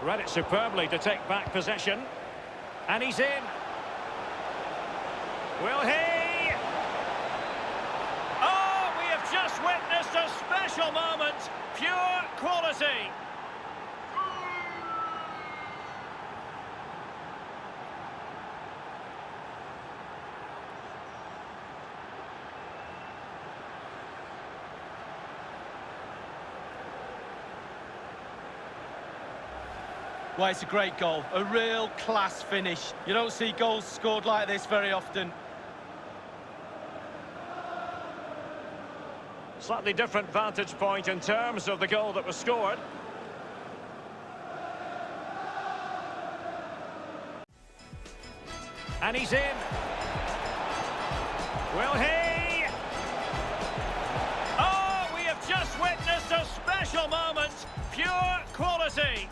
Read it superbly to take back possession. And he's in. Will he? Oh, we have just witnessed a special moment. Pure quality. Well, it's a great goal, a real class finish. You don't see goals scored like this very often. Slightly different vantage point in terms of the goal that was scored. And he's in. Will he? Oh, we have just witnessed a special moment. Pure quality.